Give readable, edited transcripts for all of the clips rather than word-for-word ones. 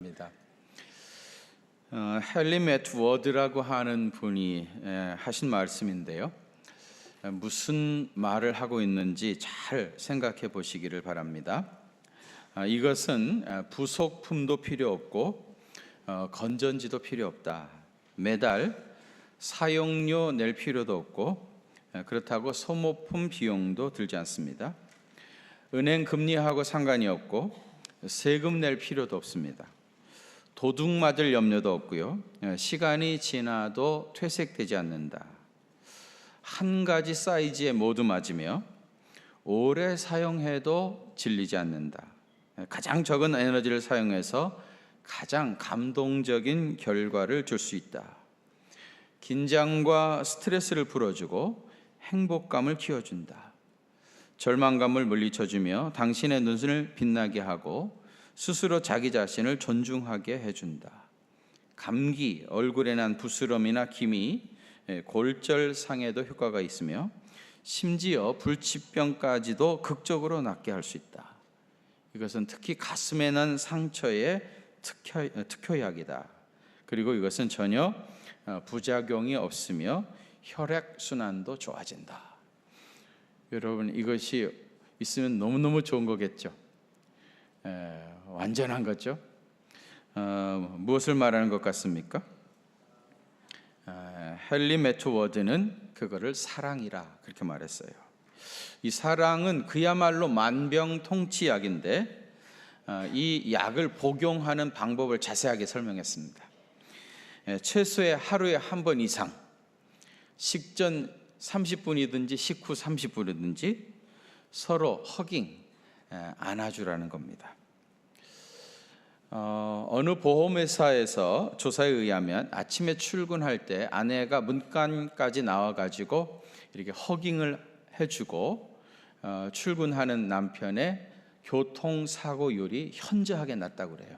입니다. 헨리 매트 워드라고 하는 분이 하신 말씀인데요. 무슨 말을 하고 있는지 잘 생각해 보시기를 바랍니다. 이것은 부속품도 필요 없고 건전지도 필요 없다. 매달 사용료 낼 필요도 없고 그렇다고 소모품 비용도 들지 않습니다. 은행 금리하고 상관이 없고 세금 낼 필요도 없습니다. 도둑 맞을 염려도 없고요. 시간이 지나도 퇴색되지 않는다. 한 가지 사이즈에 모두 맞으며 오래 사용해도 질리지 않는다. 가장 적은 에너지를 사용해서 가장 감동적인 결과를 줄 수 있다. 긴장과 스트레스를 풀어주고 행복감을 키워준다. 절망감을 물리쳐주며 당신의 눈을 빛나게 하고 스스로 자기 자신을 존중하게 해준다. 감기, 얼굴에 난 부스럼이나 기미, 골절상에도 효과가 있으며 심지어 불치병까지도 극적으로 낫게 할 수 있다. 이것은 특히 가슴에 난 상처의 특효약이다. 그리고 이것은 전혀 부작용이 없으며 혈액순환도 좋아진다. 여러분, 이것이 있으면 너무너무 좋은 거겠죠. 완전한 거죠. 무엇을 말하는 것 같습니까? 헨리 매트 워드는 그거를 사랑이라 그렇게 말했어요. 이 사랑은 그야말로 만병통치약인데 이 약을 복용하는 방법을 자세하게 설명했습니다. 최소의 하루에 한 번 이상, 식전 30분이든지 식후 30분이든지 서로 허깅, 안아주라는 겁니다. 어느 보험회사에서 조사에 의하면 아침에 출근할 때 아내가 문간까지 나와가지고 이렇게 허깅을 해주고 출근하는 남편의 교통사고율이 현저하게 낮다고 그래요.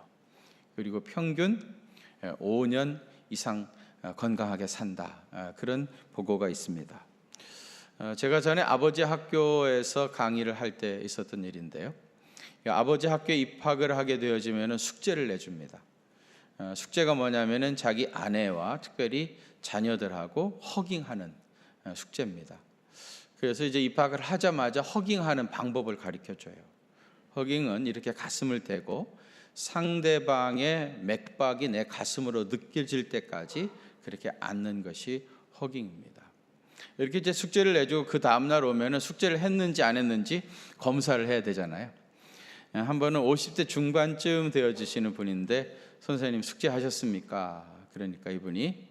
그리고 평균 5년 이상 건강하게 산다, 그런 보고가 있습니다. 제가 전에 아버지 학교에서 강의를 할 때 있었던 일인데요. 아버지 학교에 입학을 하게 되어지면 숙제를 내줍니다. 숙제가 뭐냐면은 자기 아내와 특별히 자녀들하고 허깅하는 숙제입니다. 그래서 이제 입학을 하자마자 허깅하는 방법을 가르쳐줘요. 허깅은 이렇게 가슴을 대고 상대방의 맥박이 내 가슴으로 느껴질 때까지 그렇게 앉는 것이 허깅입니다. 이렇게 이제 숙제를 내주고 그 다음날 오면은 숙제를 했는지 안 했는지 검사를 해야 되잖아요. 한 번은 50대 중반쯤 되어지시는 분인데, 선생님 숙제하셨습니까? 그러니까 이분이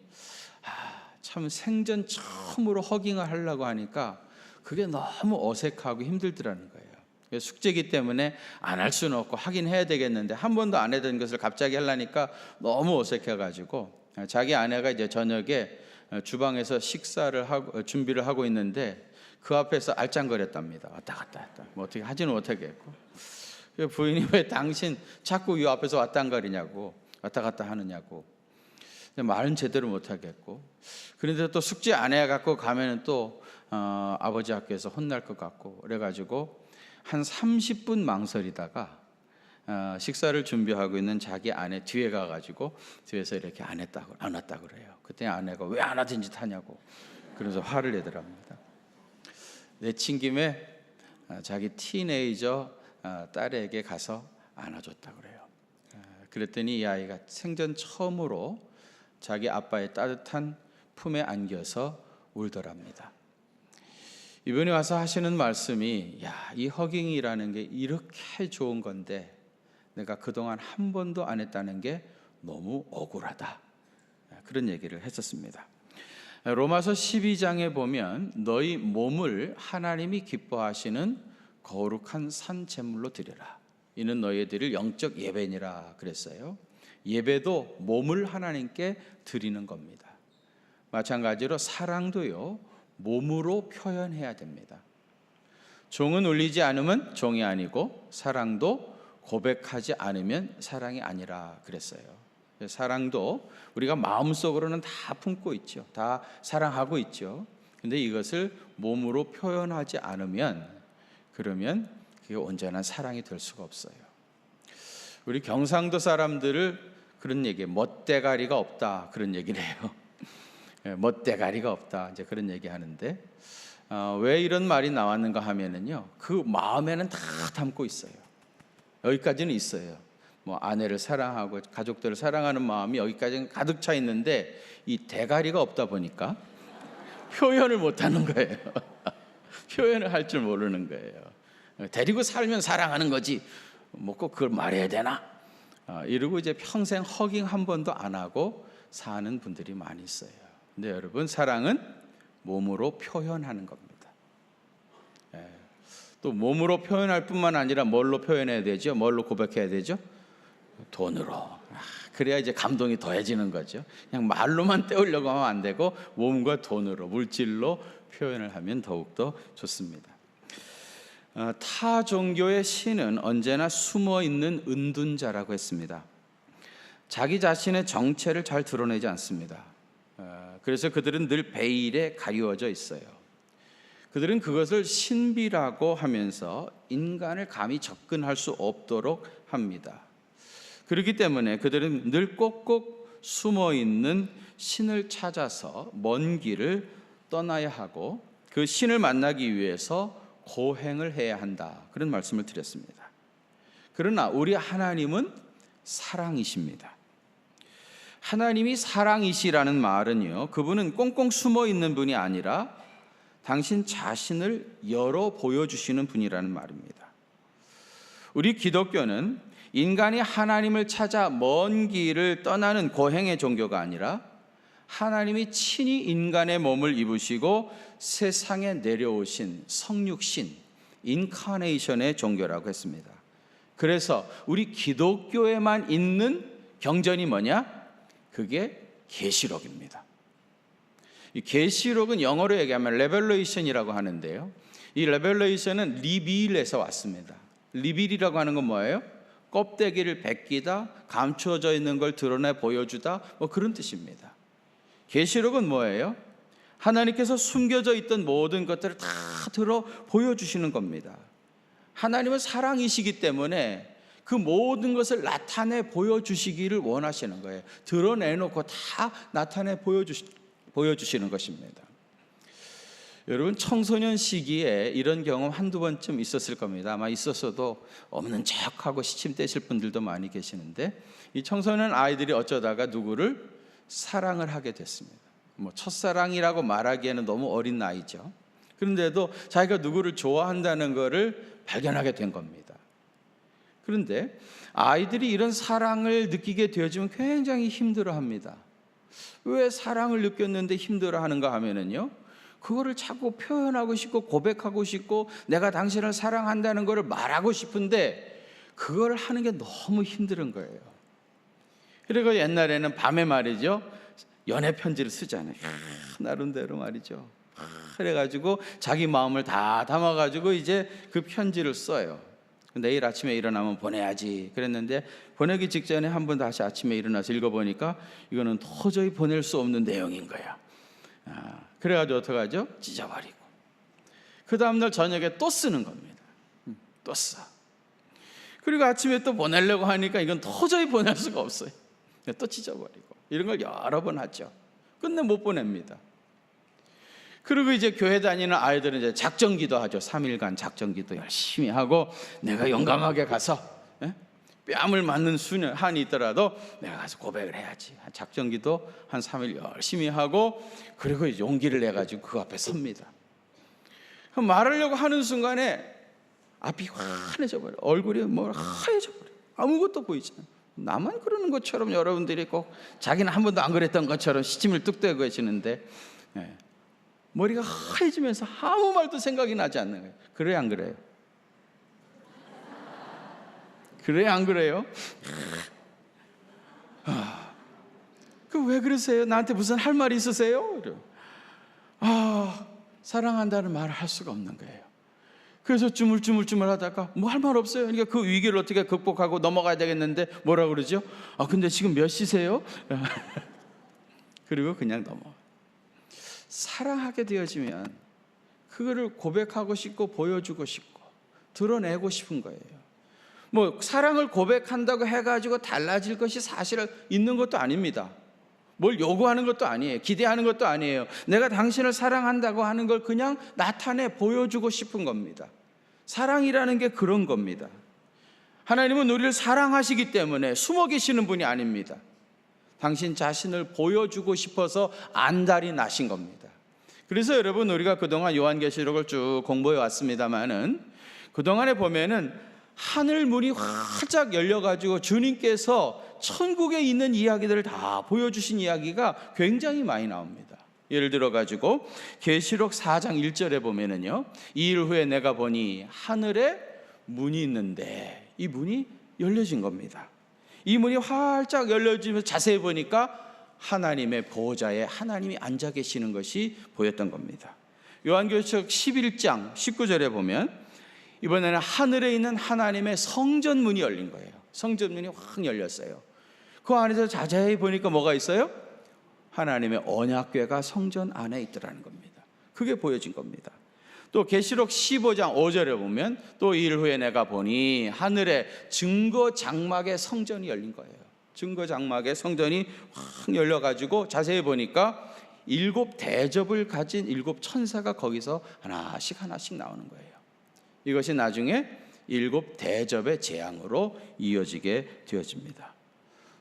참 생전 처음으로 허깅을 하려고 하니까 그게 너무 어색하고 힘들더라는 거예요. 숙제이기 때문에 안 할 수는 없고 하긴 해야 되겠는데 한 번도 안 해던 것을 갑자기 하려니까 너무 어색해가지고 자기 아내가 이제 저녁에 주방에서 식사를 하고 준비를 하고 있는데 그 앞에서 알짱거렸답니다. 왔다 갔다 했다. 뭐 어떻게 하지는 못하겠고, 부인이 왜 당신 자꾸 이 앞에서 왔다 갔다 하느냐고. 말은 제대로 못하겠고, 그런데 또 숙제 안 해갖고 가면은 또 아버지 학교에서 혼날 것 같고, 그래가지고 한 30분 망설이다가 식사를 준비하고 있는 자기 아내 뒤에 가가지고 뒤에서 이렇게 안 왔다고 그래요. 그때 아내가 왜 안 하던 짓 하냐고, 그래서 화를 내더랍니다. 내친 김에 자기 티네이저 딸에게 가서 안아줬다고 그래요. 그랬더니 이 아이가 생전 처음으로 자기 아빠의 따뜻한 품에 안겨서 울더랍니다. 이분이 와서 하시는 말씀이, 이 허깅이라는 게 이렇게 좋은 건데 내가 그동안 한 번도 안 했다는 게 너무 억울하다, 그런 얘기를 했었습니다. 로마서 12장에 보면 너희 몸을 하나님이 기뻐하시는 거룩한 산 제물로 드리라, 이는 너희의 드릴 영적 예배니라 그랬어요. 예배도 몸을 하나님께 드리는 겁니다. 마찬가지로 사랑도요, 몸으로 표현해야 됩니다. 종은 울리지 않으면 종이 아니고 사랑도 고백하지 않으면 사랑이 아니라 그랬어요. 사랑도 우리가 마음속으로는 다 품고 있죠. 다 사랑하고 있죠. 근데 이것을 몸으로 표현하지 않으면, 그러면 그게 온전한 사랑이 될 수가 없어요. 우리 경상도 사람들을 그런 얘기에 멋대가리가 없다 그런 얘기를 해요. 멋대가리가 없다 이제 그런 얘기 하는데 왜 이런 말이 나왔는가 하면은요, 그 마음에는 다 담고 있어요. 여기까지는 있어요. 뭐 아내를 사랑하고 가족들을 사랑하는 마음이 여기까지는 가득 차 있는데 이 대가리가 없다 보니까 표현을 못하는 거예요. 표현을 할 줄 모르는 거예요. 데리고 살면 사랑하는 거지 뭐 꼭 그걸 말해야 되나? 이러고 이제 평생 허깅 한 번도 안 하고 사는 분들이 많이 있어요. 근데 여러분, 사랑은 몸으로 표현하는 겁니다. 또 몸으로 표현할 뿐만 아니라 뭘로 표현해야 되죠? 뭘로 고백해야 되죠? 돈으로. 그래야 이제 감동이 더해지는 거죠. 그냥 말로만 때우려고 하면 안 되고 몸과 돈으로, 물질로 표현을 하면 더욱더 좋습니다. 타 종교의 신은 언제나 숨어있는 은둔자라고 했습니다. 자기 자신의 정체를 잘 드러내지 않습니다. 그래서 그들은 늘 베일에 가리워져 있어요. 그들은 그것을 신비라고 하면서 인간을 감히 접근할 수 없도록 합니다. 그렇기 때문에 그들은 늘 꼭꼭 숨어있는 신을 찾아서 먼 길을 떠나야 하고 그 신을 만나기 위해서 고행을 해야 한다, 그런 말씀을 드렸습니다. 그러나 우리 하나님은 사랑이십니다. 하나님이 사랑이시라는 말은요, 그분은 꽁꽁 숨어 있는 분이 아니라 당신 자신을 열어 보여주시는 분이라는 말입니다. 우리 기독교는 인간이 하나님을 찾아 먼 길을 떠나는 고행의 종교가 아니라 하나님이 친히 인간의 몸을 입으시고 세상에 내려오신 성육신, 인카네이션의 종교라고 했습니다. 그래서 우리 기독교에만 있는 경전이 뭐냐? 그게 계시록입니다. 이 계시록은 영어로 얘기하면 레벨레이션이라고 하는데요, 이 레벨레이션은 리빌에서 왔습니다. 리빌이라고 하는 건 뭐예요? 껍데기를 벗기다, 감추어져 있는 걸 드러내 보여주다, 뭐 그런 뜻입니다. 계시록은 뭐예요? 하나님께서 숨겨져 있던 모든 것들을 다 들어 보여주시는 겁니다. 하나님은 사랑이시기 때문에 그 모든 것을 나타내 보여주시기를 원하시는 거예요. 드러내놓고 다 나타내 보여주시는 것입니다. 여러분, 청소년 시기에 이런 경험 한두 번쯤 있었을 겁니다. 아마 있었어도 없는 척하고 시침 떼실 분들도 많이 계시는데, 이 청소년 아이들이 어쩌다가 누구를 사랑을 하게 됐습니다. 뭐 첫사랑이라고 말하기에는 너무 어린 나이죠. 그런데도 자기가 누구를 좋아한다는 것을 발견하게 된 겁니다. 그런데 아이들이 이런 사랑을 느끼게 되어지면 굉장히 힘들어합니다. 왜 사랑을 느꼈는데 힘들어하는가 하면은요, 그거를 자꾸 표현하고 싶고 고백하고 싶고 내가 당신을 사랑한다는 것을 말하고 싶은데 그걸 하는 게 너무 힘든 거예요. 그리고 옛날에는 밤에 말이죠, 연애 편지를 쓰잖아요. 나름대로 말이죠. 그래가지고 자기 마음을 다 담아가지고 이제 그 편지를 써요. 내일 아침에 일어나면 보내야지 그랬는데, 보내기 직전에 한번 다시 아침에 일어나서 읽어보니까 이거는 도저히 보낼 수 없는 내용인 거야. 그래가지고 어떡하죠? 찢어버리고 그 다음날 저녁에 또 쓰는 겁니다. 또 써. 그리고 아침에 또 보내려고 하니까 이건 도저히 보낼 수가 없어요. 또 찢어버리고 이런 걸 여러 번 하죠. 끝내 못 보냅니다. 그리고 이제 교회 다니는 아이들은 이제 작정기도 하죠. 3일간 작정기도 열심히 하고 내가 용감하게 가서 뺨을 맞는 한이 있더라도 내가 가서 고백을 해야지. 작정기도 한 3일 열심히 하고 그리고 용기를 내가지고 그 앞에 섭니다. 말하려고 하는 순간에 앞이 환해져 버려. 얼굴이 뭐 하얘져 버려. 아무것도 보이지 않아요. 나만 그러는 것처럼 여러분들이 꼭 자기는 한 번도 안 그랬던 것처럼 시침을 뚝 떼고 계시는데 머리가 하얘지면서 아무 말도 생각이 나지 않는 거예요. 그래요, 안 그래요? 그래요, 안 그래요? 그 왜 그러세요? 나한테 무슨 할 말이 있으세요? 사랑한다는 말을 할 수가 없는 거예요. 그래서 주물주물 하다가 뭐 할 말 없어요. 그러니까 그 위기를 어떻게 극복하고 넘어가야 되겠는데 뭐라 그러죠? 근데 지금 몇 시세요? 그리고 그냥 넘어가. 사랑하게 되어지면 그거를 고백하고 싶고 보여주고 싶고 드러내고 싶은 거예요. 뭐 사랑을 고백한다고 해가지고 달라질 것이 사실 있는 것도 아닙니다. 뭘 요구하는 것도 아니에요. 기대하는 것도 아니에요. 내가 당신을 사랑한다고 하는 걸 그냥 나타내 보여주고 싶은 겁니다. 사랑이라는 게 그런 겁니다. 하나님은 우리를 사랑하시기 때문에 숨어 계시는 분이 아닙니다. 당신 자신을 보여주고 싶어서 안달이 나신 겁니다. 그래서 여러분, 우리가 그동안 요한계시록을 쭉 공부해 왔습니다마는 그동안에 보면은 하늘 문이 활짝 열려가지고 주님께서 천국에 있는 이야기들을 다 보여주신 이야기가 굉장히 많이 나옵니다. 예를 들어가지고 계시록 4장 1절에 보면은요, 2일 후에 내가 보니 하늘에 문이 있는데 이 문이 열려진 겁니다. 이 문이 활짝 열려지면서 자세히 보니까 하나님의 보호자에 하나님이 앉아 계시는 것이 보였던 겁니다. 요한계시록 11장 19절에 보면 이번에는 하늘에 있는 하나님의 성전문이 열린 거예요. 성전문이 확 열렸어요. 그 안에서 자세히 보니까 뭐가 있어요? 하나님의 언약궤가 성전 안에 있더라는 겁니다. 그게 보여진 겁니다. 또 계시록 15장 5절에 보면 또 2일 후에 내가 보니 하늘에 증거 장막의 성전이 열린 거예요. 증거 장막의 성전이 확 열려가지고 자세히 보니까 7 대접을 가진 7 천사가 거기서 하나씩 나오는 거예요. 이것이 나중에 7 대접의 재앙으로 이어지게 되어집니다.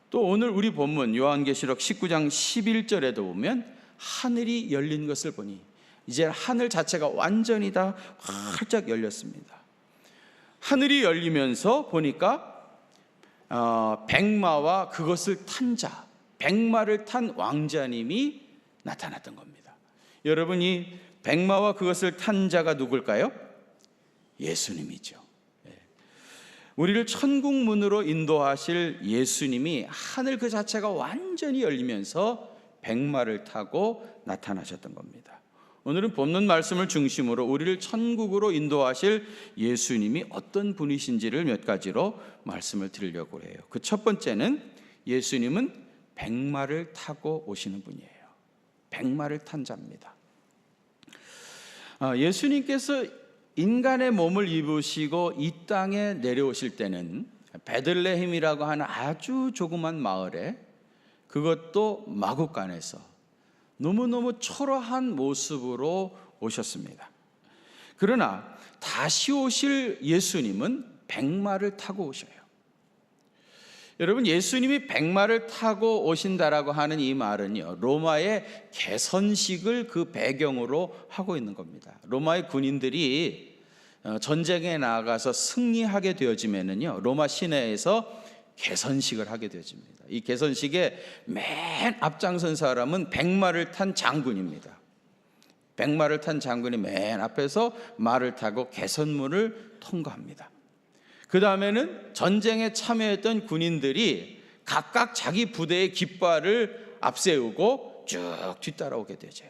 또 오늘 우리 본문 요한계시록 19장 11절에도 보면 하늘이 열린 것을 보니 이제 하늘 자체가 완전히 다 활짝 열렸습니다. 하늘이 열리면서 보니까 백마와 그것을 탄 자, 백마를 탄 왕자님이 나타났던 겁니다. 여러분, 이 백마와 그것을 탄 자가 누굴까요? 예수님이죠. 우리를 천국 문으로 인도하실 예수님이 하늘 그 자체가 완전히 열리면서 백마를 타고 나타나셨던 겁니다. 오늘은 본문 말씀을 중심으로 우리를 천국으로 인도하실 예수님이 어떤 분이신지를 몇 가지로 말씀을 드리려고 해요. 그 첫 번째는 예수님은 백마를 타고 오시는 분이에요. 백마를 탄 자입니다. 예수님께서 인간의 몸을 입으시고 이 땅에 내려오실 때는 베들레헴이라고 하는 아주 조그만 마을에, 그것도 마구간에서 너무너무 초라한 모습으로 오셨습니다. 그러나 다시 오실 예수님은 백마를 타고 오셔요. 여러분, 예수님이 백마를 타고 오신다라고 하는 이 말은요, 로마의 개선식을 그 배경으로 하고 있는 겁니다. 로마의 군인들이 전쟁에 나가서 승리하게 되어지면은요, 로마 시내에서 개선식을 하게 되어집니다. 이 개선식의 맨 앞장선 사람은 백마를 탄 장군입니다. 백마를 탄 장군이 맨 앞에서 말을 타고 개선문을 통과합니다. 그 다음에는 전쟁에 참여했던 군인들이 각각 자기 부대의 깃발을 앞세우고 쭉 뒤따라오게 되죠.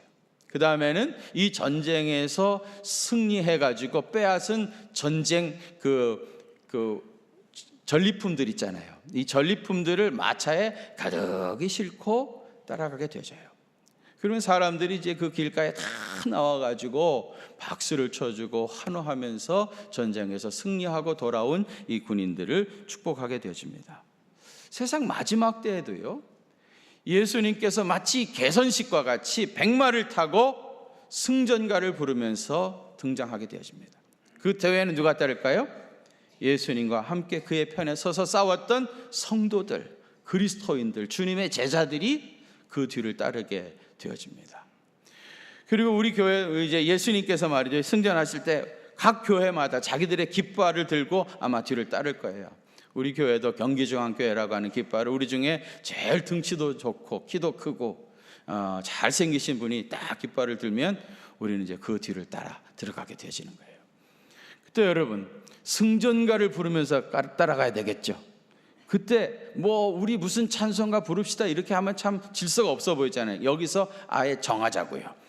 그 다음에는 이 전쟁에서 승리해가지고 빼앗은 전쟁 전리품들 있잖아요. 이 전리품들을 마차에 가득히 싣고 따라가게 되져요. 그러면 사람들이 이제 그 길가에 다 나와가지고 박수를 쳐주고 환호하면서 전쟁에서 승리하고 돌아온 이 군인들을 축복하게 되어집니다. 세상 마지막 때에도요, 예수님께서 마치 개선식과 같이 백마를 타고 승전가를 부르면서 등장하게 되어집니다. 그 대회에는 누가 따를까요? 예수님과 함께 그의 편에 서서 싸웠던 성도들, 그리스도인들, 주님의 제자들이 그 뒤를 따르게 되어집니다. 그리고 우리 교회 이제 예수님께서 말이죠, 승전하실 때 각 교회마다 자기들의 깃발을 들고 아마 뒤를 따를 거예요. 우리 교회도 경기중앙교회라고 하는 깃발을, 우리 중에 제일 등치도 좋고 키도 크고 잘생기신 분이 딱 깃발을 들면 우리는 이제 그 뒤를 따라 들어가게 되어지는 거예요. 그때 여러분, 승전가를 부르면서 따라가야 되겠죠. 그때 우리 무슨 찬송가 부릅시다 이렇게 하면 참 질서가 없어 보이잖아요. 여기서 아예 정하자고요.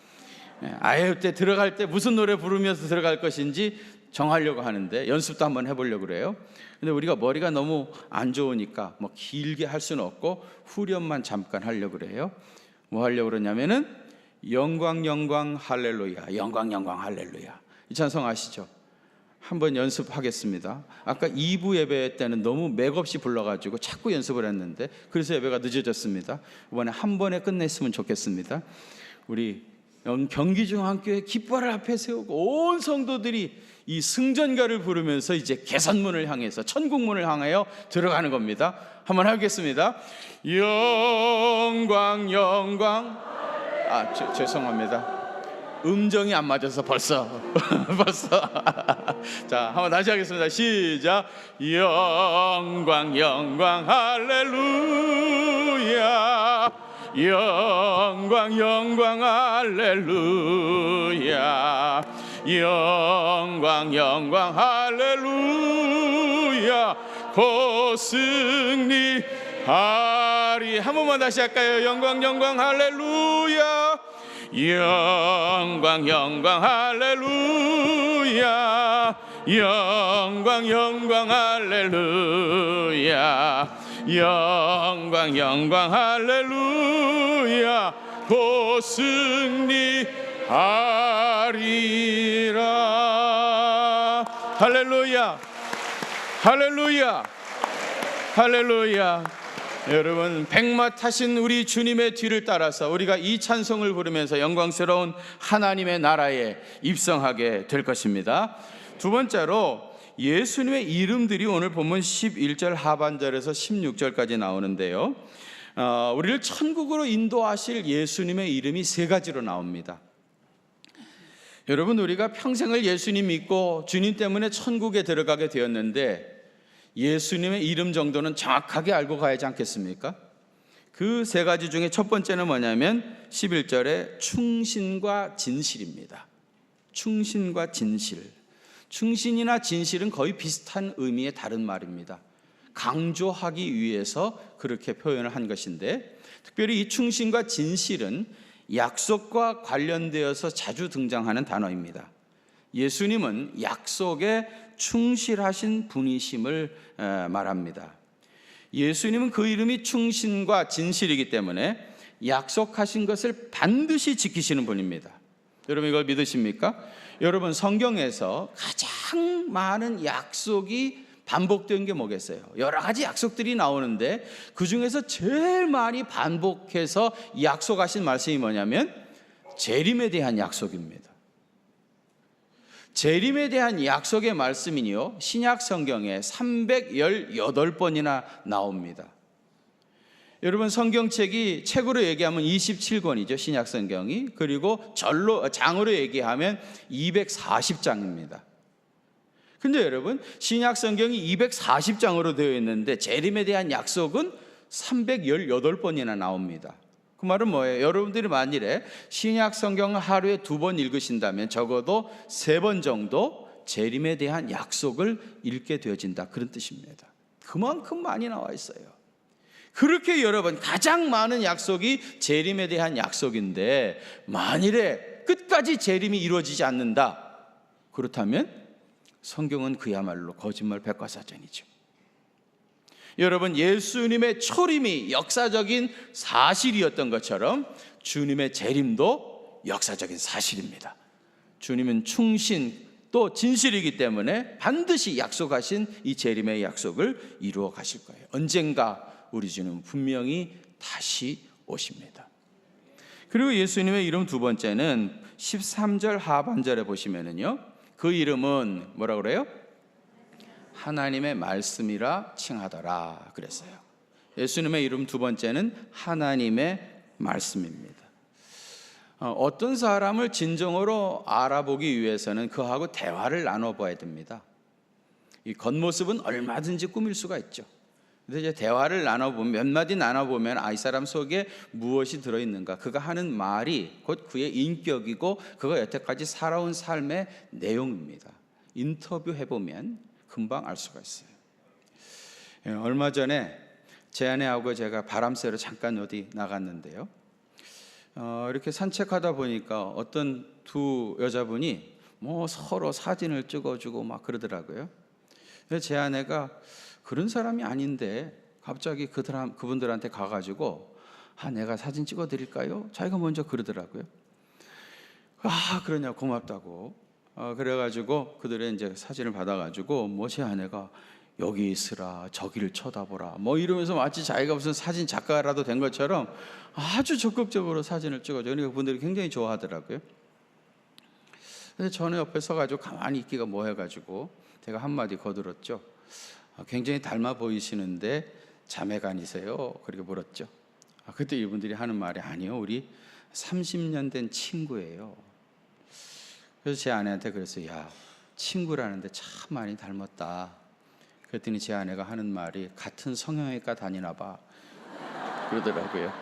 아예 그때 들어갈 때 무슨 노래 부르면서 들어갈 것인지 정하려고 하는데, 연습도 한번 해보려고 그래요. 근데 우리가 머리가 너무 안 좋으니까 길게 할 수는 없고 후렴만 잠깐 하려고 그래요. 뭐 하려고 그러냐면은 영광 영광 할렐루야, 영광 영광 할렐루야, 이 찬송 아시죠? 한번 연습하겠습니다. 아까 2부 예배 때는 너무 맥없이 불러가지고 자꾸 연습을 했는데 그래서 예배가 늦어졌습니다. 이번에 한 번에 끝냈으면 좋겠습니다. 우리 경기중앙교회 깃발을 앞에 세우고 온 성도들이 이 승전가를 부르면서 이제 개선문을 향해서 천국문을 향하여 들어가는 겁니다. 한번 하겠습니다. 영광 영광. 죄송합니다. 음정이 안 맞아서 벌써 자, 한번 다시 하겠습니다. 시작. 영광 영광 할렐루야. 영광 영광 할렐루야. 영광 영광 할렐루야. 곧 승리하리. 한 번만 다시 할까요? 영광 영광 할렐루야. 영광 영광 할렐루야. 영광 영광 할렐루야. 영광 영광 할렐루야. 곧 승리하리라. 할렐루야. 할렐루야. 할렐루야. 여러분, 백마 타신 우리 주님의 뒤를 따라서 우리가 이 찬송을 부르면서 영광스러운 하나님의 나라에 입성하게 될 것입니다. 두 번째로 예수님의 이름들이 오늘 본문 11절 하반절에서 16절까지 나오는데요, 우리를 천국으로 인도하실 예수님의 이름이 세 가지로 나옵니다. 여러분, 우리가 평생을 예수님 믿고 주님 때문에 천국에 들어가게 되었는데 예수님의 이름 정도는 정확하게 알고 가야지 않겠습니까? 그 세 가지 중에 첫 번째는 뭐냐면 11절에 충신과 진실입니다. 충신과 진실. 충신이나 진실은 거의 비슷한 의미의 다른 말입니다. 강조하기 위해서 그렇게 표현을 한 것인데, 특별히 이 충신과 진실은 약속과 관련되어서 자주 등장하는 단어입니다. 예수님은 약속에 충실하신 분이심을 말합니다. 예수님은 그 이름이 충신과 진실이기 때문에 약속하신 것을 반드시 지키시는 분입니다. 여러분, 이걸 믿으십니까? 여러분, 성경에서 가장 많은 약속이 반복된 게 뭐겠어요? 여러 가지 약속들이 나오는데 그 중에서 제일 많이 반복해서 약속하신 말씀이 뭐냐면 재림에 대한 약속입니다. 재림에 대한 약속의 말씀이요, 신약 성경에 318번이나 나옵니다. 여러분, 성경책이 책으로 얘기하면 27권이죠, 신약 성경이. 그리고 장으로 얘기하면 240장입니다. 근데 여러분, 신약 성경이 240장으로 되어 있는데 재림에 대한 약속은 318번이나 나옵니다. 그 말은 뭐예요? 여러분들이 만일에 신약 성경을 하루에 2번 읽으신다면 적어도 3번 정도 재림에 대한 약속을 읽게 되어진다, 그런 뜻입니다. 그만큼 많이 나와 있어요. 그렇게 여러분, 가장 많은 약속이 재림에 대한 약속인데 만일에 끝까지 재림이 이루어지지 않는다, 그렇다면 성경은 그야말로 거짓말 백과사전이죠. 여러분, 예수님의 초림이 역사적인 사실이었던 것처럼 주님의 재림도 역사적인 사실입니다. 주님은 충신 또 진실이기 때문에 반드시 약속하신 이 재림의 약속을 이루어 가실 거예요. 언젠가 우리 주님은 분명히 다시 오십니다. 그리고 예수님의 이름 두 번째는 13절 하반절에 보시면은요, 그 이름은 뭐라 그래요? 하나님의 말씀이라 칭하더라 그랬어요. 예수님의 이름 두 번째는 하나님의 말씀입니다. 어떤 사람을 진정으로 알아보기 위해서는 그하고 대화를 나눠봐야 됩니다. 이 겉모습은 얼마든지 꾸밀 수가 있죠. 근데 이제 대화를 나눠보면, 몇 마디 나눠보면 이 사람 속에 무엇이 들어있는가, 그가 하는 말이 곧 그의 인격이고 그가 여태까지 살아온 삶의 내용입니다. 인터뷰 해보면 금방 알 수가 있어요. 얼마 전에 제 아내하고 제가 바람 쐬러 잠깐 어디 나갔는데요, 이렇게 산책하다 보니까 어떤 두 여자분이 서로 사진을 찍어주고 막 그러더라고요. 제 아내가 그런 사람이 아닌데 갑자기 그분들한테 가가지고 내가 사진 찍어드릴까요? 자기가 먼저 그러더라고요. 그러냐, 고맙다고. 그래가지고 그들의 이제 사진을 받아가지고 뭐 제 아내가 여기 있으라, 저기를 쳐다보라, 뭐 이러면서 마치 자기가 무슨 사진 작가라도 된 것처럼 아주 적극적으로 사진을 찍어줘. 그러니까 그분들이 굉장히 좋아하더라고요. 그래서 저는 옆에 서가지고 가만히 있기가 뭐해가지고 제가 한마디 거들었죠. 굉장히 닮아 보이시는데 자매간이세요? 그렇게 물었죠. 그때 이분들이 하는 말이 아니요, 우리 30년 된 친구예요. 그래서 제 아내한테 그랬어요. 야, 친구라는데 참 많이 닮았다. 그랬더니 제 아내가 하는 말이 같은 성형외과 다니나 봐 그러더라고요.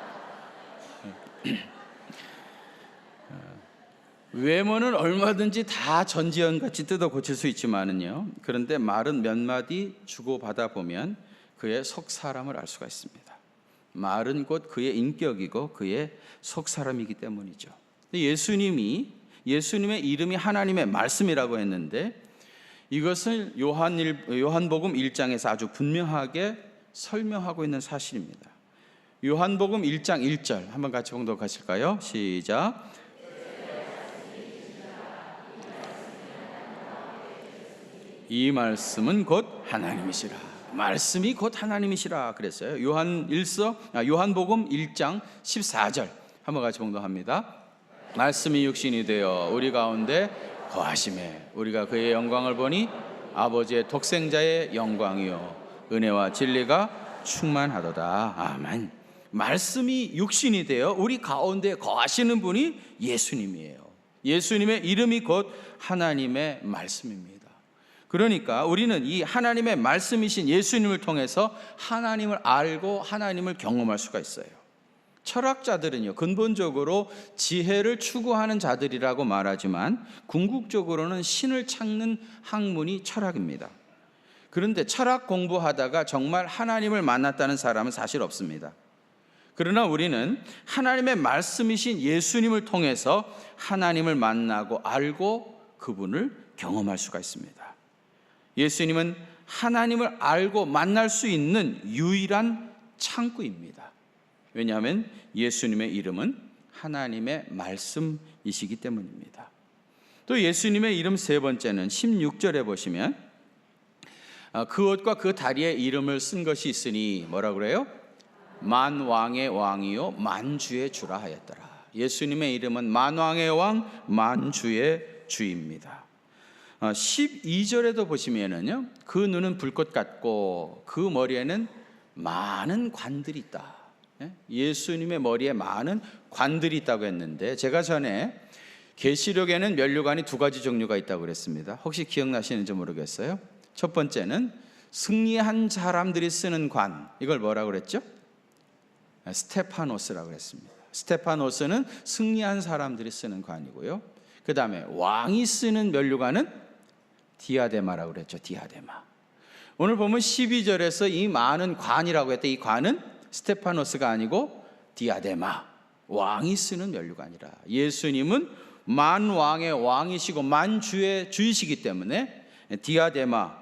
외모는 얼마든지 다 전지현같이 뜯어 고칠 수 있지만은요, 그런데 말은 몇 마디 주고받아 보면 그의 속 사람을 알 수가 있습니다. 말은 곧 그의 인격이고 그의 속 사람이기 때문이죠. 예수님의 이름이 하나님의 말씀이라고 했는데, 이것을 요한복음 1장에서 아주 분명하게 설명하고 있는 사실입니다. 요한복음 1장 1절 한번 같이 봉독하실까요? 시작. 이 말씀은 곧 하나님이시라. 말씀이 곧 하나님이시라 그랬어요. 요한복음 1장 14절 한번 같이 봉독합니다. 말씀이 육신이 되어 우리 가운데 거하심에 우리가 그의 영광을 보니 아버지의 독생자의 영광이요 은혜와 진리가 충만하도다. 아멘. 말씀이 육신이 되어 우리 가운데 거하시는 분이 예수님이에요. 예수님의 이름이 곧 하나님의 말씀입니다. 그러니까 우리는 이 하나님의 말씀이신 예수님을 통해서 하나님을 알고 하나님을 경험할 수가 있어요. 철학자들은요, 근본적으로 지혜를 추구하는 자들이라고 말하지만 궁극적으로는 신을 찾는 학문이 철학입니다. 그런데 철학 공부하다가 정말 하나님을 만났다는 사람은 사실 없습니다. 그러나 우리는 하나님의 말씀이신 예수님을 통해서 하나님을 만나고 알고 그분을 경험할 수가 있습니다. 예수님은 하나님을 알고 만날 수 있는 유일한 창구입니다. 왜냐하면 예수님의 이름은 하나님의 말씀이시기 때문입니다. 또 예수님의 이름 세 번째는 16절에 보시면 그 옷과 그 다리에 이름을 쓴 것이 있으니 뭐라고 그래요? 만왕의 왕이요 만주의 주라 하였더라. 예수님의 이름은 만왕의 왕 만주의 주입니다. 12절에도 보시면은요, 그 눈은 불꽃 같고 그 머리에는 많은 관들이 있다. 예수님의 머리에 많은 관들이 있다고 했는데, 제가 전에 계시록에는 면류관이 두 가지 종류가 있다고 그랬습니다. 혹시 기억나시는지 모르겠어요. 첫 번째는 승리한 사람들이 쓰는 관, 이걸 뭐라고 그랬죠? 스테파노스라고 그랬습니다. 스테파노스는 승리한 사람들이 쓰는 관이고요. 그 다음에 왕이 쓰는 면류관은 디아데마라고 그랬죠. 디아데마. 오늘 보면 12절에서 이 많은 관이라고 했대. 이 관은 스테파노스가 아니고 디아데마, 왕이 쓰는 면류관이라. 예수님은 만왕의 왕이시고 만주의 주이시기 때문에 디아데마,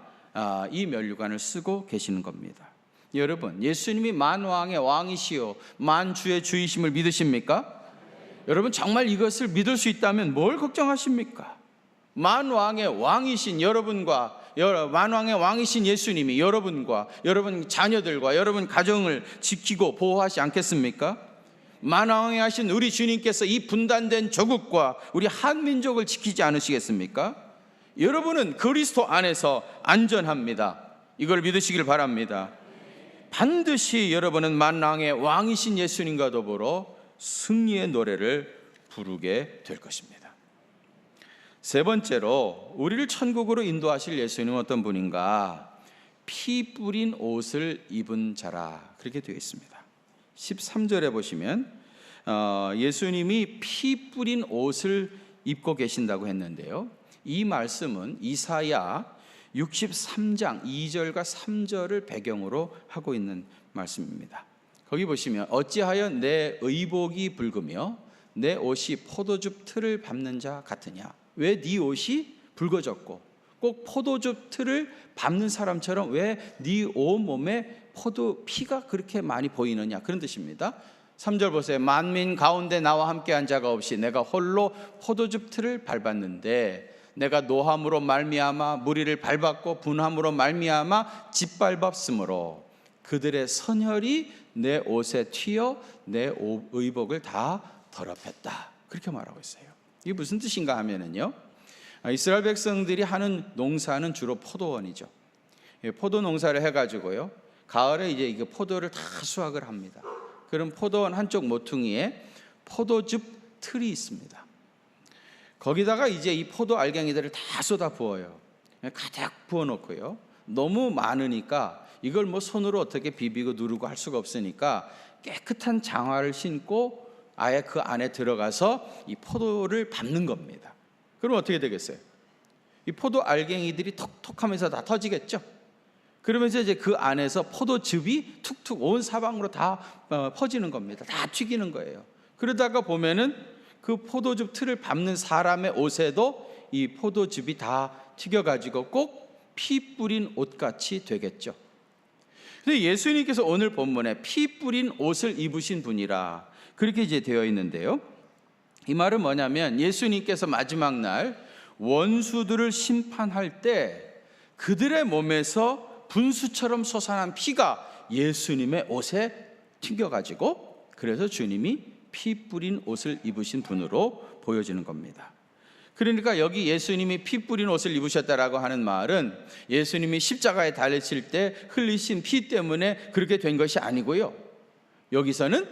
이 면류관을 쓰고 계시는 겁니다. 여러분, 예수님이 만왕의 왕이시요 만주의 주이심을 믿으십니까? 여러분, 정말 이것을 믿을 수 있다면 뭘 걱정하십니까? 만왕의 왕이신 여러분과 만왕의 왕이신 예수님이 여러분과 여러분 자녀들과 여러분 가정을 지키고 보호하지 않겠습니까? 만왕의 하신 우리 주님께서 이 분단된 조국과 우리 한민족을 지키지 않으시겠습니까? 여러분은 그리스도 안에서 안전합니다. 이걸 믿으시길 바랍니다. 반드시 여러분은 만왕의 왕이신 예수님과 더불어 승리의 노래를 부르게 될 것입니다. 세 번째로, 우리를 천국으로 인도하실 예수님은 어떤 분인가? 피 뿌린 옷을 입은 자라, 그렇게 되어 있습니다. 13절에 보시면 예수님이 피 뿌린 옷을 입고 계신다고 했는데요, 이 말씀은 이사야 63장 2절과 3절을 배경으로 하고 있는 말씀입니다. 거기 보시면 어찌하여 내 의복이 붉으며 내 옷이 포도즙 틀을 밟는 자 같으냐. 왜 네 옷이 붉어졌고 꼭 포도즙 틀을 밟는 사람처럼 왜 네 온몸에 포도 피가 그렇게 많이 보이느냐, 그런 뜻입니다. 3절 보세요. 만민 가운데 나와 함께한 자가 없이 내가 홀로 포도즙 틀을 밟았는데 내가 노함으로 말미암아 무리를 밟았고 분함으로 말미암아 짓밟았으므로 그들의 선혈이 내 옷에 튀어 내 의복을 다 더럽혔다. 그렇게 말하고 있어요. 이게 무슨 뜻인가 하면은요, 이스라엘 백성들이 하는 농사는 주로 포도원이죠. 포도 농사를 해가지고요, 가을에 이제 이게 포도를 다 수확을 합니다. 그럼 포도원 한쪽 모퉁이에 포도즙 틀이 있습니다. 거기다가 이제 이 포도 알갱이들을 다 쏟아 부어요. 가득 부어 놓고요, 너무 많으니까 이걸 뭐 손으로 어떻게 비비고 누르고 할 수가 없으니까 깨끗한 장화를 신고 아예 그 안에 들어가서 이 포도를 밟는 겁니다. 그럼 어떻게 되겠어요? 이 포도 알갱이들이 톡톡하면서 다 터지겠죠. 그러면서 이제 그 안에서 포도즙이 툭툭 온 사방으로 다 퍼지는 겁니다. 다 튀기는 거예요. 그러다가 보면은 그 포도즙 틀을 밟는 사람의 옷에도 이 포도즙이 다 튀겨가지고 꼭 피 뿌린 옷같이 되겠죠. 근데 예수님께서 오늘 본문에 피 뿌린 옷을 입으신 분이라 그렇게 이제 되어 있는데요, 이 말은 뭐냐면 예수님께서 마지막 날 원수들을 심판할 때 그들의 몸에서 분수처럼 솟아난 피가 예수님의 옷에 튀겨가지고 그래서 주님이 피 뿌린 옷을 입으신 분으로 보여지는 겁니다. 그러니까 여기 예수님이 피 뿌린 옷을 입으셨다라고 하는 말은 예수님이 십자가에 달리실 때 흘리신 피 때문에 그렇게 된 것이 아니고요, 여기서는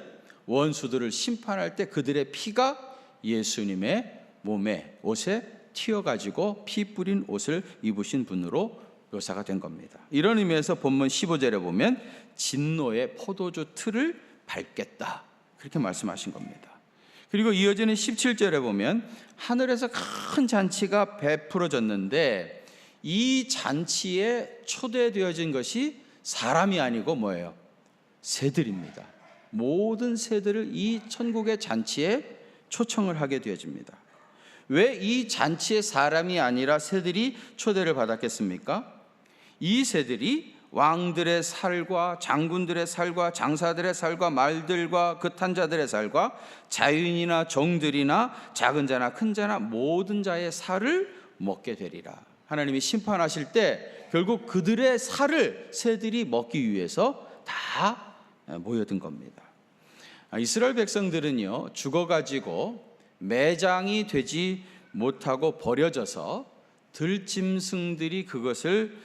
원수들을 심판할 때 그들의 피가 예수님의 몸에 옷에 튀어가지고 피 뿌린 옷을 입으신 분으로 묘사가 된 겁니다. 이런 의미에서 본문 15절에 보면 진노의 포도주 틀을 밟겠다 그렇게 말씀하신 겁니다. 그리고 이어지는 17절에 보면 하늘에서 큰 잔치가 베풀어졌는데 이 잔치에 초대되어진 것이 사람이 아니고 뭐예요? 새들입니다. 모든 새들을 이 천국의 잔치에 초청을 하게 되어집니다. 왜 이 잔치에 사람이 아니라 새들이 초대를 받았겠습니까? 이 새들이 왕들의 살과 장군들의 살과 장사들의 살과 말들과 그탄 자들의 살과 자유인이나 종들이나 작은 자나 큰 자나 모든 자의 살을 먹게 되리라. 하나님이 심판하실 때 결국 그들의 살을 새들이 먹기 위해서 다 모여든 겁니다. 이스라엘 백성들은요, 죽어가지고 매장이 되지 못하고 버려져서 들짐승들이 그것을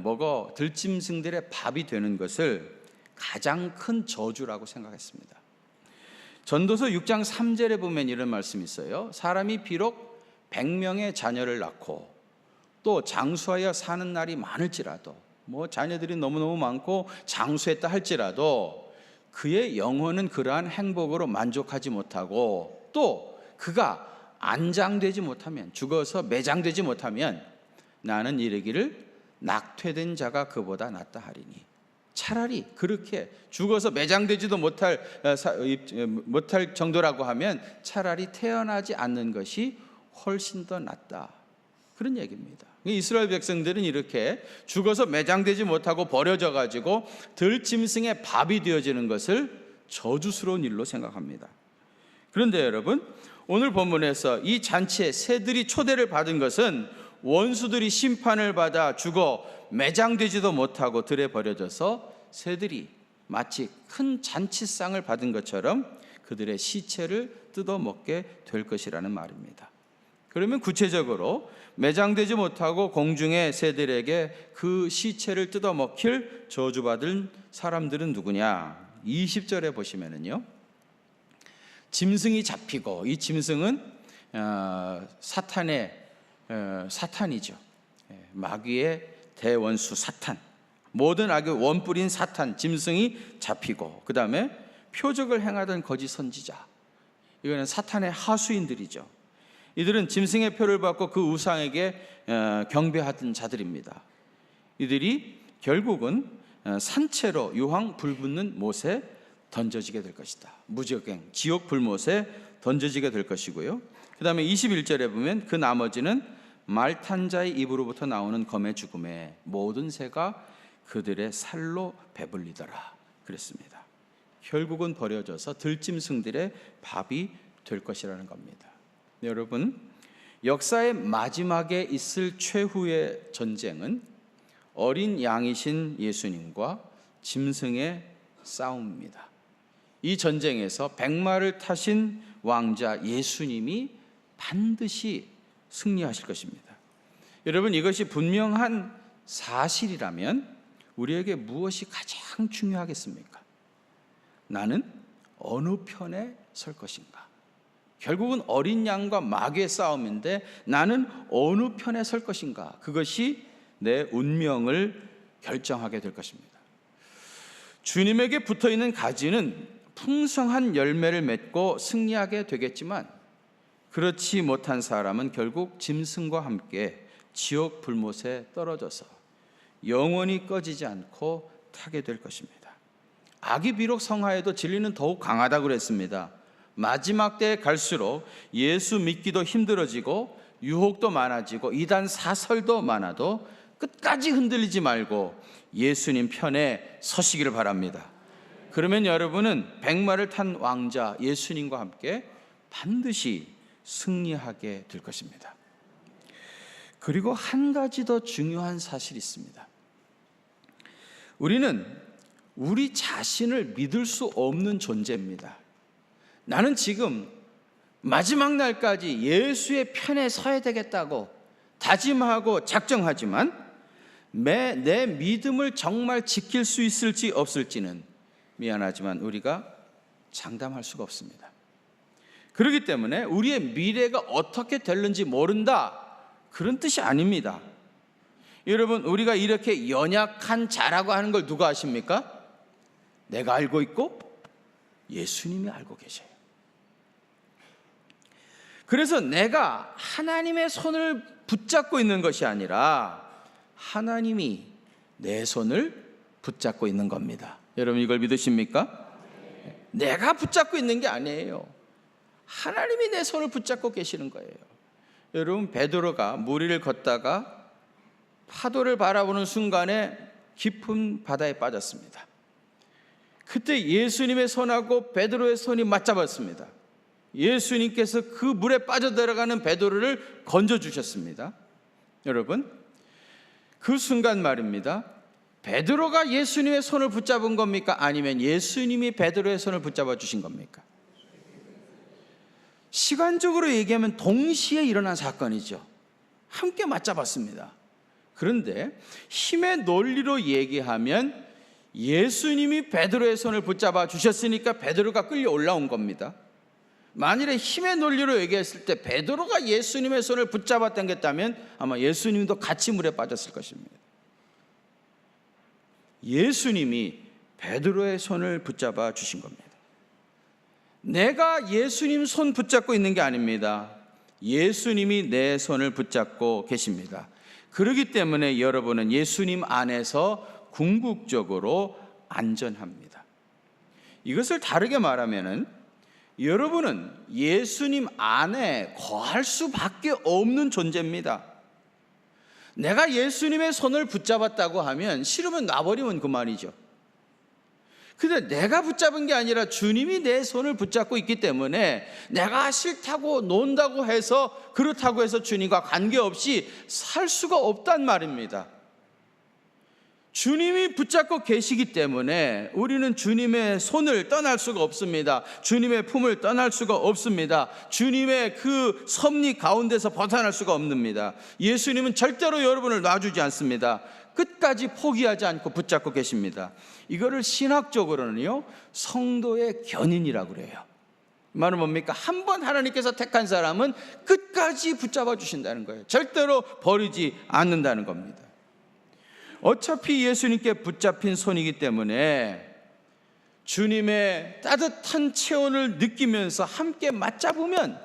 먹어 들짐승들의 밥이 되는 것을 가장 큰 저주라고 생각했습니다. 전도서 6장 3절에 보면 이런 말씀이 있어요. 사람이 비록 100명의 자녀를 낳고 또 장수하여 사는 날이 많을지라도, 뭐 자녀들이 너무너무 많고 장수했다 할지라도 그의 영혼은 그러한 행복으로 만족하지 못하고 또 그가 안장되지 못하면, 죽어서 매장되지 못하면 나는 이르기를 낙퇴된 자가 그보다 낫다 하리니, 차라리 그렇게 죽어서 매장되지도 못할 정도라고 하면 차라리 태어나지 않는 것이 훨씬 더 낫다, 그런 얘기입니다. 이스라엘 백성들은 이렇게 죽어서 매장되지 못하고 버려져 가지고 들짐승의 밥이 되어지는 것을 저주스러운 일로 생각합니다. 그런데 여러분, 오늘 본문에서 이 잔치에 새들이 초대를 받은 것은 원수들이 심판을 받아 죽어 매장되지도 못하고 들에 버려져서 새들이 마치 큰 잔치상을 받은 것처럼 그들의 시체를 뜯어먹게 될 것이라는 말입니다. 그러면 구체적으로 매장되지 못하고 공중의 새들에게 그 시체를 뜯어먹힐 저주받은 사람들은 누구냐? 20절에 보시면은요, 짐승이 잡히고, 이 짐승은 사탄이죠. 마귀의 대원수 사탄, 모든 악의 원뿔인 사탄 짐승이 잡히고, 그 다음에 표적을 행하던 거짓 선지자, 이거는 사탄의 하수인들이죠. 이들은 짐승의 표를 받고 그 우상에게 경배하던 자들입니다. 이들이 결국은 산채로 유황 불붙는 못에 던져지게 될 것이다. 무적행, 지옥 불못에 던져지게 될 것이고요. 그 다음에 21절에 보면 그 나머지는 말 탄 자의 입으로부터 나오는 검의 죽음에 모든 새가 그들의 살로 배불리더라 그랬습니다. 결국은 버려져서 들짐승들의 밥이 될 것이라는 겁니다. 여러분, 역사의 마지막에 있을 최후의 전쟁은 어린 양이신 예수님과 짐승의 싸움입니다. 이 전쟁에서 백마를 타신 왕자 예수님이 반드시 승리하실 것입니다. 여러분, 이것이 분명한 사실이라면 우리에게 무엇이 가장 중요하겠습니까? 나는 어느 편에 설 것인가? 결국은 어린 양과 마귀의 싸움인데 나는 어느 편에 설 것인가? 그것이 내 운명을 결정하게 될 것입니다. 주님에게 붙어있는 가지는 풍성한 열매를 맺고 승리하게 되겠지만 그렇지 못한 사람은 결국 짐승과 함께 지옥 불못에 떨어져서 영원히 꺼지지 않고 타게 될 것입니다. 악이 비록 성하여도 진리는 더욱 강하다고 그랬습니다. 마지막 때에 갈수록 예수 믿기도 힘들어지고 유혹도 많아지고 이단 사설도 많아도 끝까지 흔들리지 말고 예수님 편에 서시기를 바랍니다. 그러면 여러분은 백마를 탄 왕자 예수님과 함께 반드시 승리하게 될 것입니다. 그리고 한 가지 더 중요한 사실이 있습니다. 우리는 우리 자신을 믿을 수 없는 존재입니다. 나는 지금 마지막 날까지 예수의 편에 서야 되겠다고 다짐하고 작정하지만 내 믿음을 정말 지킬 수 있을지 없을지는 미안하지만 우리가 장담할 수가 없습니다. 그렇기 때문에 우리의 미래가 어떻게 될는지 모른다, 그런 뜻이 아닙니다. 여러분, 우리가 이렇게 연약한 자라고 하는 걸 누가 아십니까? 내가 알고 있고 예수님이 알고 계셔요. 그래서 내가 하나님의 손을 붙잡고 있는 것이 아니라 하나님이 내 손을 붙잡고 있는 겁니다. 여러분, 이걸 믿으십니까? 내가 붙잡고 있는 게 아니에요. 하나님이 내 손을 붙잡고 계시는 거예요. 여러분, 베드로가 물 위를 걷다가 파도를 바라보는 순간에 깊은 바다에 빠졌습니다. 그때 예수님의 손하고 베드로의 손이 맞잡았습니다. 예수님께서 그 물에 빠져들어가는 베드로를 건져주셨습니다. 여러분, 그 순간 말입니다. 베드로가 예수님의 손을 붙잡은 겁니까? 아니면 예수님이 베드로의 손을 붙잡아 주신 겁니까? 시간적으로 얘기하면 동시에 일어난 사건이죠. 함께 맞잡았습니다. 그런데 힘의 논리로 얘기하면 예수님이 베드로의 손을 붙잡아 주셨으니까 베드로가 끌려 올라온 겁니다. 만일에 힘의 논리로 얘기했을 때 베드로가 예수님의 손을 붙잡아 당겼다면 아마 예수님도 같이 물에 빠졌을 것입니다. 예수님이 베드로의 손을 붙잡아 주신 겁니다. 내가 예수님 손 붙잡고 있는 게 아닙니다. 예수님이 내 손을 붙잡고 계십니다. 그렇기 때문에 여러분은 예수님 안에서 궁극적으로 안전합니다. 이것을 다르게 말하면은 여러분은 예수님 안에 거할 수밖에 없는 존재입니다. 내가 예수님의 손을 붙잡았다고 하면 싫으면 놔버리면 그만이죠. 근데 내가 붙잡은 게 아니라 주님이 내 손을 붙잡고 있기 때문에 내가 싫다고 논다고 해서 그렇다고 해서 주님과 관계없이 살 수가 없단 말입니다. 주님이 붙잡고 계시기 때문에 우리는 주님의 손을 떠날 수가 없습니다. 주님의 품을 떠날 수가 없습니다. 주님의 그 섭리 가운데서 벗어날 수가 없습니다. 예수님은 절대로 여러분을 놔주지 않습니다. 끝까지 포기하지 않고 붙잡고 계십니다. 이거를 신학적으로는요, 성도의 견인이라고 그래요. 말은 뭡니까? 한 번 하나님께서 택한 사람은 끝까지 붙잡아 주신다는 거예요. 절대로 버리지 않는다는 겁니다. 어차피 예수님께 붙잡힌 손이기 때문에 주님의 따뜻한 체온을 느끼면서 함께 맞잡으면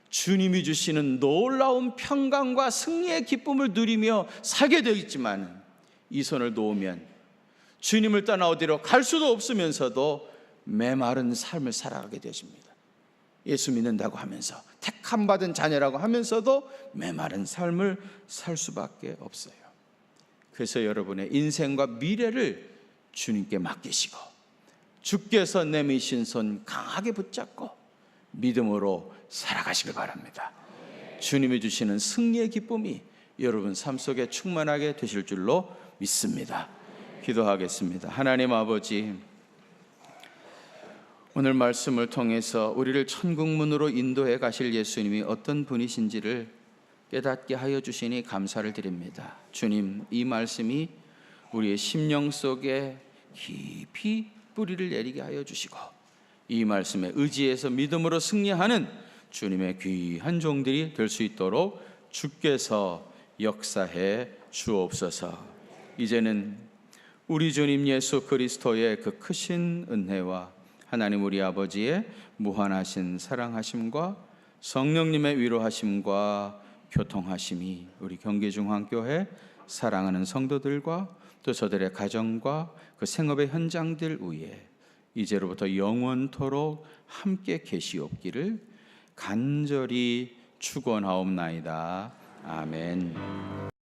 주님이 주시는 놀라운 평강과 승리의 기쁨을 누리며 살게 되겠지만 이 손을 놓으면 주님을 떠나 어디로 갈 수도 없으면서도 메마른 삶을 살아가게 되십니다. 예수 믿는다고 하면서 택함받은 자녀라고 하면서도 메마른 삶을 살 수밖에 없어요. 그래서 여러분의 인생과 미래를 주님께 맡기시고 주께서 내미신 손 강하게 붙잡고 믿음으로 살아가시길 바랍니다. 주님이 주시는 승리의 기쁨이 여러분 삶 속에 충만하게 되실 줄로 믿습니다. 기도하겠습니다. 하나님 아버지, 오늘 말씀을 통해서 우리를 천국문으로 인도해 가실 예수님이 어떤 분이신지를 깨닫게 하여 주시니 감사를 드립니다. 주님, 이 말씀이 우리의 심령 속에 깊이 뿌리를 내리게 하여 주시고 이 말씀에 의지해서 믿음으로 승리하는 주님의 귀한 종들이 될 수 있도록 주께서 역사해 주옵소서. 이제는 우리 주님 예수 그리스도의 그 크신 은혜와 하나님 우리 아버지의 무한하신 사랑하심과 성령님의 위로하심과 교통하심이 우리 경기중앙교회 사랑하는 성도들과 또 저들의 가정과 그 생업의 현장들 위에 이제로부터 영원토록 함께 계시옵기를 간절히 축원하옵나이다. 아멘.